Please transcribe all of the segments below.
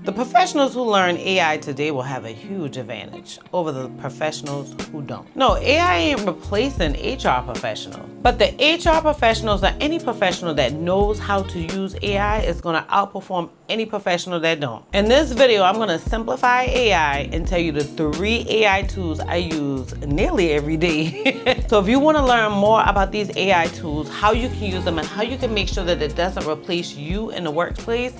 The professionals who learn AI today will have a huge advantage over the professionals who don't. No, AI ain't replacing HR professionals, but the HR professionals or any professional that knows how to use AI is going to outperform any professional that don't. In this video, I'm going to simplify AI and tell you the 3 AI tools I use nearly every day. So if you want to learn more about these AI tools, how you can use them, and how you can make sure that it doesn't replace you in the workplace,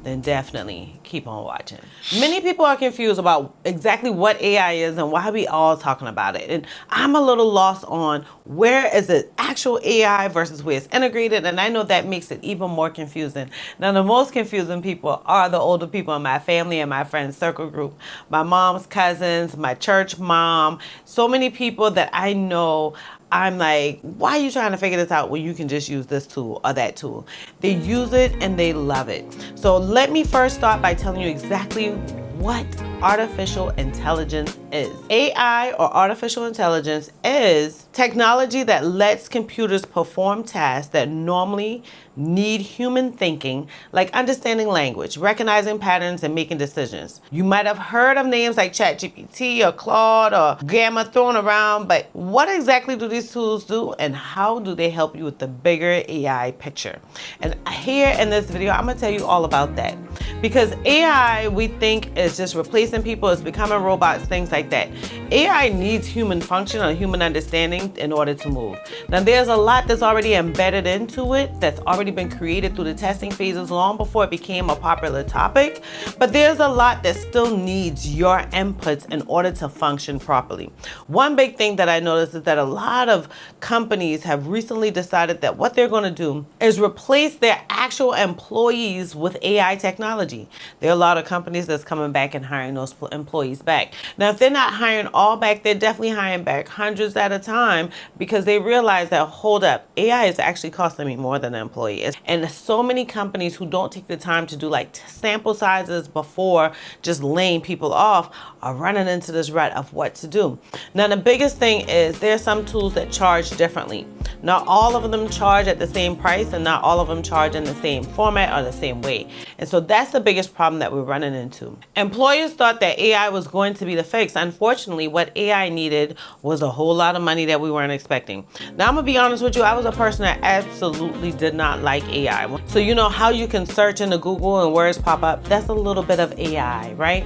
then definitely keep on watching. Many people are confused about exactly what AI is and why we all talking about it. And I'm a little lost on where is it actual AI versus where it's integrated. And I know that makes it even more confusing. Now, the most confusing people are the older people in my family and my friend circle group. My mom's cousins, my church mom, so many people that I know. I'm like, why are you trying to figure this out when you can just use this tool or that tool? They use it and they love it. So let me first start by telling you exactly what artificial intelligence is. AI, or artificial intelligence, is technology that lets computers perform tasks that normally need human thinking, like understanding language, recognizing patterns, and making decisions. You might have heard of names like ChatGPT or Claude or Gamma thrown around, but what exactly do these tools do, and how do they help you with the bigger AI picture? And here in this video, I'm gonna tell you all about that. Because AI, we think, is just replacing people, it's becoming robots, things like that. AI needs human function or human understanding in order to move. Now, there's a lot that's already embedded into it, that's already been created through the testing phases long before it became a popular topic, but there's a lot that still needs your inputs in order to function properly. One big thing that I noticed is that a lot of companies have recently decided that what they're gonna do is replace their actual employees with AI technology. There are a lot of companies that's coming back and hiring those employees back. Now, if they're not hiring all back, they're definitely hiring back hundreds at a time, because they realize that, hold up, AI is actually costing me more than an employee. And so many companies who don't take the time to do like sample sizes before just laying people off are running into this rut of what to do. Now, the biggest thing is there's some tools that charge differently. Not all of them charge at the same price, and not all of them charge in the same format or the same way. And so that's the biggest problem that we're running into. Employers thought that AI was going to be the fix. Unfortunately, what AI needed was a whole lot of money that we weren't expecting. Now, I'm gonna be honest with you, I was a person that absolutely did not like AI. So you know how you can search into Google and words pop up? That's a little bit of AI, right?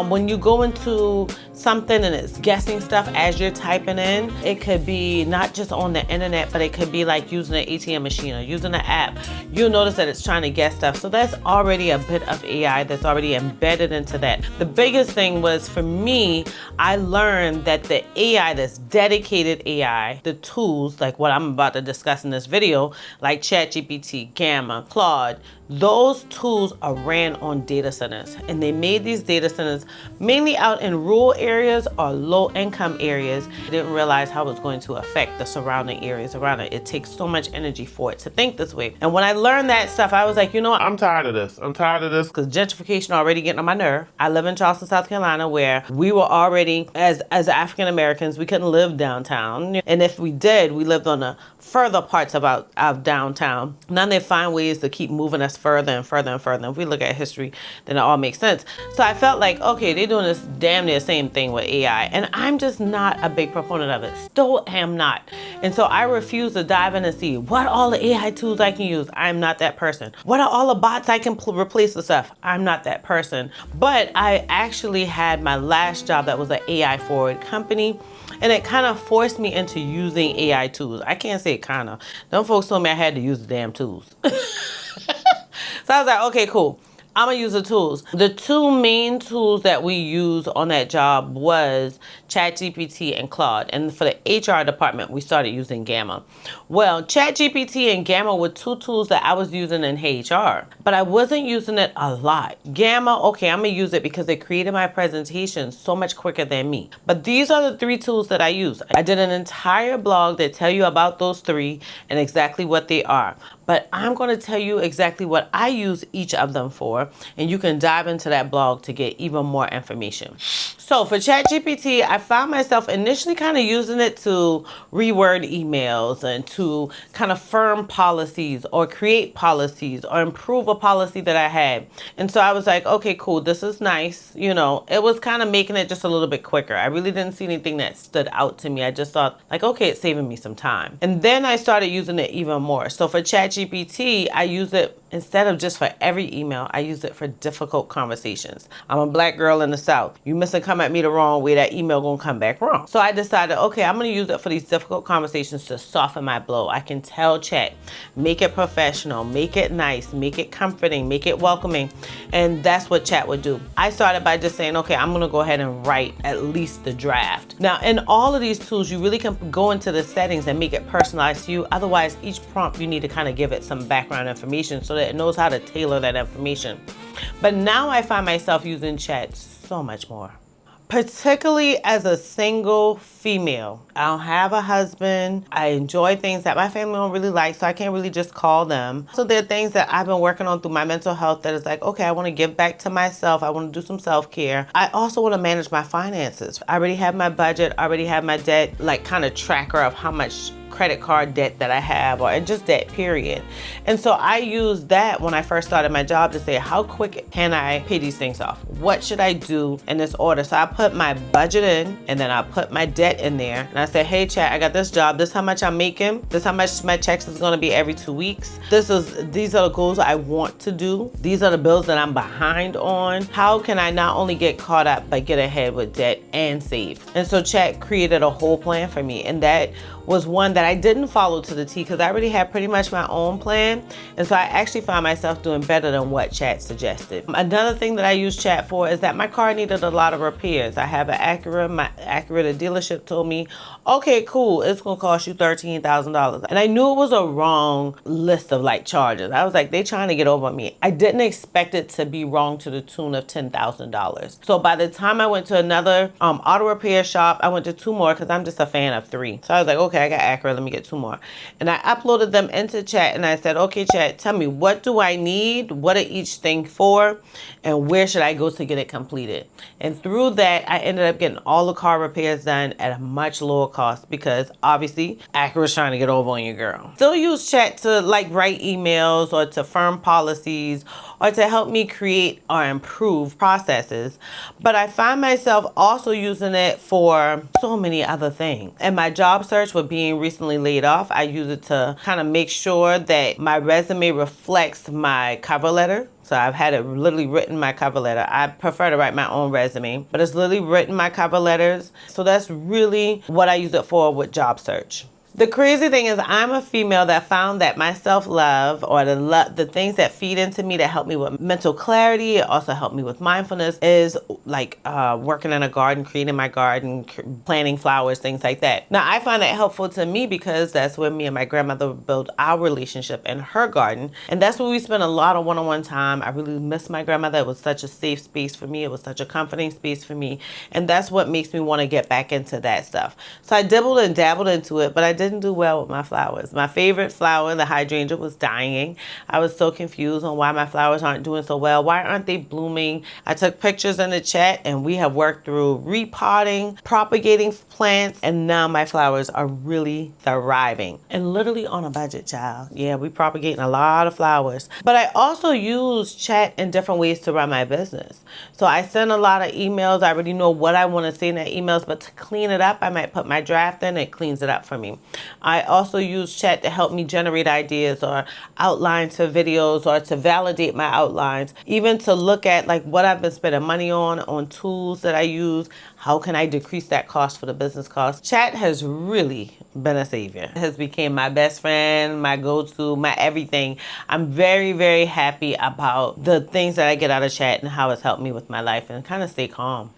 When you go into something and it's guessing stuff as you're typing in, it could be not just on the internet, but it could be like using an ATM machine or using an app. You'll notice that it's trying to guess stuff. So that's already a bit of AI that's already embedded into that. The biggest thing was, for me, I learned that the AI, that's dedicated AI, the tools like what I'm about to discuss in this video, like ChatGPT, Gamma, Claude, those tools are ran on data centers, and they made these data centers mainly out in rural areas or low income areas. They didn't realize how it was going to affect the surrounding areas around it. It takes so much energy for it to think this way. And when I learned that stuff, I was like, you know what? I'm tired of this. I'm tired of this, because gentrification already getting on my nerve. I live in Charleston, South Carolina, where we were already, as African Americans, we couldn't live downtown. And if we did, we lived on the further parts of downtown. Now they find ways to keep moving us further and further and further. If we look at history, then it all makes sense. So I felt like, okay, they're doing this damn near same thing with AI, and I'm just not a big proponent of it. Still am not. And so I refuse to dive in and see what all the AI tools I can use. I'm not that person. What are all the bots I can replace with stuff? I'm not that person. But I actually had my last job that was an AI forward company, and it kind of forced me into using AI tools. I can't say it kind of. Them folks told me I had to use the damn tools. So I was like, okay, cool. I'm gonna use the tools. The 2 main tools that we used on that job was ChatGPT and Claude. And for the HR department, we started using Gamma. Well, ChatGPT and Gamma were 2 tools that I was using in HR, but I wasn't using it a lot. Gamma, okay, I'm gonna use it because it created my presentation so much quicker than me. But these are the 3 tools that I use. I did an entire blog that tell you about those 3 and exactly what they are. But I'm gonna tell you exactly what I use each of them for, and you can dive into that blog to get even more information. So for ChatGPT, I found myself initially kind of using it to reword emails and to kind of firm policies or create policies or improve a policy that I had. And so I was like, okay, cool, this is nice. You know, it was kind of making it just a little bit quicker. I really didn't see anything that stood out to me. I just thought like, okay, it's saving me some time. And then I started using it even more. So for ChatGPT, I use it instead of just for every email, I use it for difficult conversations. I'm a black girl in the South. You mustn't come at me the wrong way, that email gonna come back wrong. So I decided, okay, I'm gonna use it for these difficult conversations to soften my blow. I can tell Chat, make it professional, make it nice, make it comforting, make it welcoming. And that's what Chat would do. I started by just saying, okay, I'm gonna go ahead and write at least the draft. Now, in all of these tools, you really can go into the settings and make it personalized to you. Otherwise, each prompt, you need to kind of give it some background information so that it knows how to tailor that information. But now I find myself using Chat so much more. Particularly as a single female. I don't have a husband. I enjoy things that my family don't really like, so I can't really just call them. So there are things that I've been working on through my mental health that is like, okay, I want to give back to myself. I want to do some self-care. I also want to manage my finances. I already have my budget, I already have my debt, like kind of tracker of how much credit card debt that I have, or just debt period. And so I used that when I first started my job to say, how quick can I pay these things off? What should I do in this order? So I put my budget in, and then I put my debt in there. And I said, hey Chat, I got this job. This is how much I'm making. This is how much my checks is gonna be every 2 weeks. These are the goals I want to do. These are the bills that I'm behind on. How can I not only get caught up, but get ahead with debt and save? And so Chat created a whole plan for me. And that was one that I didn't follow to the T because I already had pretty much my own plan. And so I actually found myself doing better than what Chat suggested. Another thing that I use Chat for is that my car needed a lot of repairs. I have an Acura. My Acura, the dealership told me, okay, cool, it's gonna cost you $13,000. And I knew it was a wrong list of like charges. I was like, they trying to get over me. I didn't expect it to be wrong to the tune of $10,000. So by the time I went to another auto repair shop, I went to 2 more because I'm just a fan of 3. So I was like, okay, I got Acura, let me get 2 more. And I uploaded them into Chat and I said, okay, Chat, tell me, what do I need? What are each thing for? And where should I go to get it completed? And through that, I ended up getting all the car repairs done at a much lower cost because obviously Acura's trying to get over on your girl. Still use Chat to like write emails or to firm policies or to help me create or improve processes. But I find myself also using it for so many other things. In my job search with being recently laid off, I use it to kind of make sure that my resume reflects my cover letter. So I've had it literally written my cover letter. I prefer to write my own resume, but it's literally written my cover letters. So that's really what I use it for with job search. The crazy thing is I'm a female that found that my self-love or the things that feed into me that help me with mental clarity, also help me with mindfulness, is like working in a garden, creating my garden, planting flowers, things like that. Now I find that helpful to me because that's where me and my grandmother built our relationship in her garden. And that's where we spent a lot of one-on-one time. I really miss my grandmother. It was such a safe space for me. It was such a comforting space for me. And that's what makes me want to get back into that stuff. So I dibbled and dabbled into it, but I didn't do well with my flowers. My favorite flower, the hydrangea, was dying. I was so confused on why my flowers aren't doing so well. Why aren't they blooming? I took pictures in the Chat and we have worked through repotting, propagating plants, and now my flowers are really thriving. And literally on a budget, child. Yeah, we propagating a lot of flowers. But I also use Chat in different ways to run my business. So I send a lot of emails. I already know what I want to say in the emails, but to clean it up, I might put my draft in. It cleans it up for me. I also use Chat to help me generate ideas or outlines for videos or to validate my outlines, even to look at like what I've been spending money on tools that I use. How can I decrease that cost for the business cost? Chat has really been a savior. It has become my best friend, my go-to, my everything. I'm very, very happy about the things that I get out of Chat and how it's helped me with my life and kind of stay calm.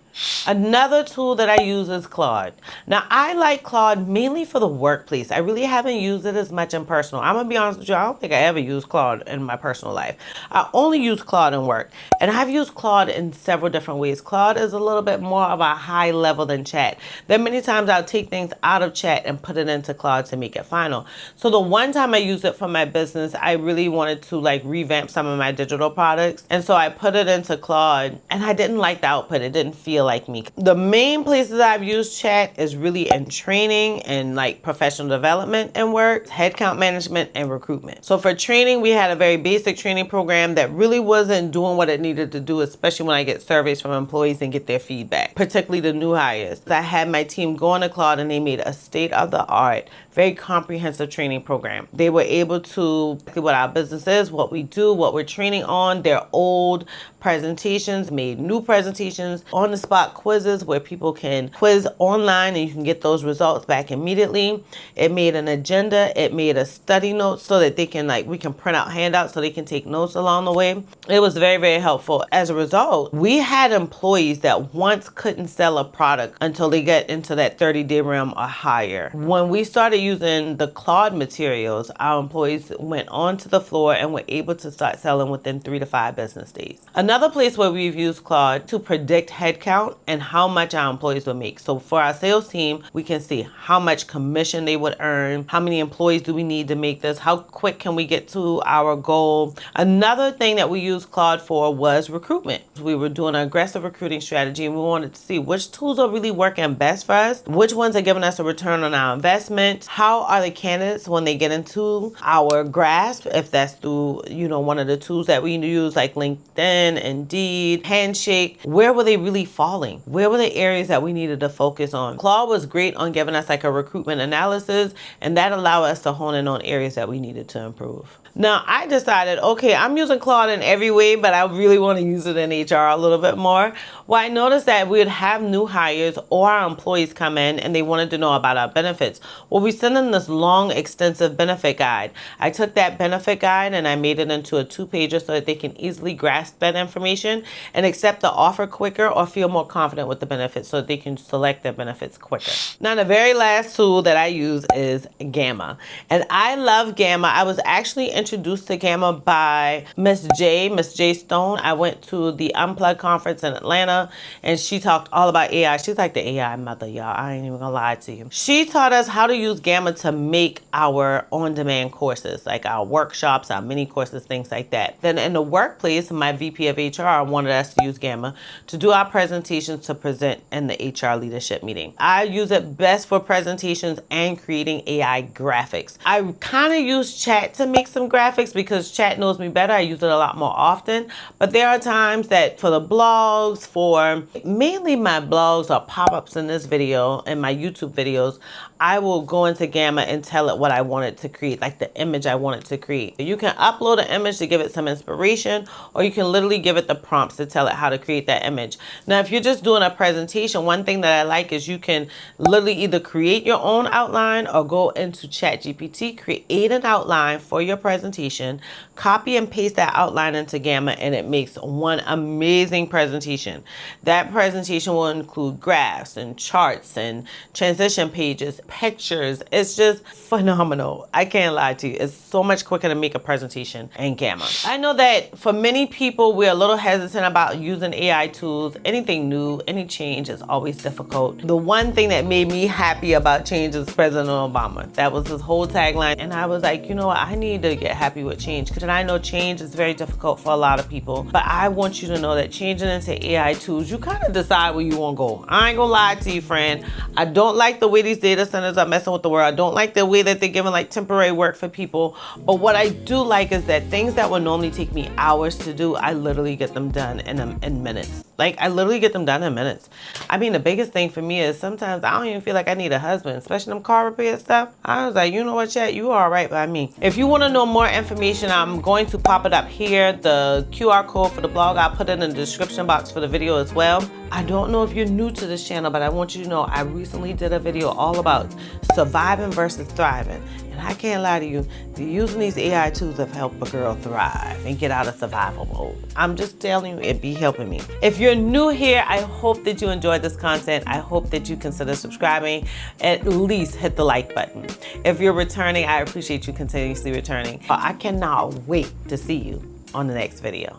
Another tool that I use is Claude. Now, I like Claude mainly for the workplace. I really haven't used it as much in personal. I'm gonna be honest with you, I don't think I ever used Claude in my personal life. I only use Claude in work. And I've used Claude in several different ways. Claude is a little bit more of a high level than Chat. There are many times I'll take things out of Chat and put it into Claude to make it final. So the one time I used it for my business, I really wanted to like revamp some of my digital products. And so I put it into Claude and I didn't like the output. It didn't feel like me. The main places I've used chat is really in training and like professional development and work, headcount management, and recruitment. So for training, we had a very basic training program that really wasn't doing what it needed to do, especially when I get surveys from employees and get their feedback, particularly the new hires. I had my team go on to Claude and they made a state-of-the-art, very comprehensive training program. They were able to see what our business is, what we do, what we're training on, their old presentations, made new presentations, on-the-spot quizzes where people can quiz online and you can get those results back immediately. It made an agenda. It made a study note so that they can we can print out handouts so they can take notes along the way. It was very, very helpful. As a result, we had employees that once couldn't sell a product until they get into that 30-day realm or higher. When we started using the Claude materials, our employees went onto the floor and were able to start selling within 3 to 5 business days. Another place where we've used Claude to predict headcount and how much our employees will make. So for our sales team, we can see how much commission they would earn, how many employees do we need to make this, how quick can we get to our goal. Another thing that we used Claude for was recruitment. We were doing an aggressive recruiting strategy and we wanted to see which tools are really working best for us, which ones are giving us a return on our investment, how are the candidates when they get into our grasp, if that's through one of the tools that we use like LinkedIn, Indeed, Handshake, where were they really falling? Where were the areas that we needed to focus on? Claude was great on giving us like a recruitment analysis, and that allowed us to hone in on areas that we needed to improve. Now, I decided, okay, I'm using Claude in every way, but I really want to use it in HR a little bit more. Well, I noticed that we would have new hires or our employees come in and they wanted to know about our benefits. Well, we sent them this long, extensive benefit guide. I took that benefit guide and I made it into a 2-pager so that they can easily grasp that information and accept the offer quicker or feel more confident with the benefits so that they can select their benefits quicker. Now, the very last tool that I use is Gamma. And I love Gamma. I was actually introduced to Gamma by Miss J Stone. I went to the Unplugged conference in Atlanta and she talked all about AI. She's like the AI mother, y'all. I ain't even gonna lie to you. She taught us how to use Gamma to make our on-demand courses, like our workshops, our mini courses, things like that. Then in the workplace, my VP of HR wanted us to use Gamma to do our presentations to present in the HR leadership meeting. I use it best for presentations and creating AI graphics. I kind of use Chat to make some graphics because Chat knows me better. I use it a lot more often, but there are times that for the blogs, for mainly my blogs or pop-ups in this video and my YouTube videos, I will go into Gamma and tell it what I want it to create, like the image I want it to create. You can upload an image to give it some inspiration, or you can literally give it the prompts to tell it how to create that image. Now, if you're just doing a presentation, one thing that I like is you can literally either create your own outline or go into ChatGPT, create an outline for your presentation, copy and paste that outline into Gamma, and it makes one amazing presentation. That presentation will include graphs and charts and transition pages, pictures. It's just phenomenal. I can't lie to you. It's so much quicker to make a presentation in Gamma. I know that for many people, we're a little hesitant about using AI tools. Anything new, any change is always difficult. The one thing that made me happy about change is President Obama. That was his whole tagline. And I was like, you know what? I need to get happy with change. Because I know change is very difficult for a lot of people. But I want you to know that changing into AI tools, you kind of decide where you want to go. I ain't gonna lie to you, friend. I don't like the way these data centers are messing with the world. I don't like the way that they're giving like temporary work for people. But what I do like is that things that would normally take me hours to do, I literally get them done in minutes. Like, I literally get them done in minutes. I mean, the biggest thing for me is sometimes I don't even feel like I need a husband, especially them car repair stuff. I was like, you know what, Chat, you are all right by me. If you want to know more information, I'm going to pop it up here. The QR code for the blog, I'll put it in the description box for the video as well. I don't know if you're new to this channel, but I want you to know I recently did a video all about surviving versus thriving. And I can't lie to you, using these AI tools have helped a girl thrive and get out of survival mode. I'm just telling you, it be helping me. If you're new here, I hope that you enjoyed this content. I hope that you consider subscribing. At least hit the like button. If you're returning, I appreciate you continuously returning. I cannot wait to see you on the next video.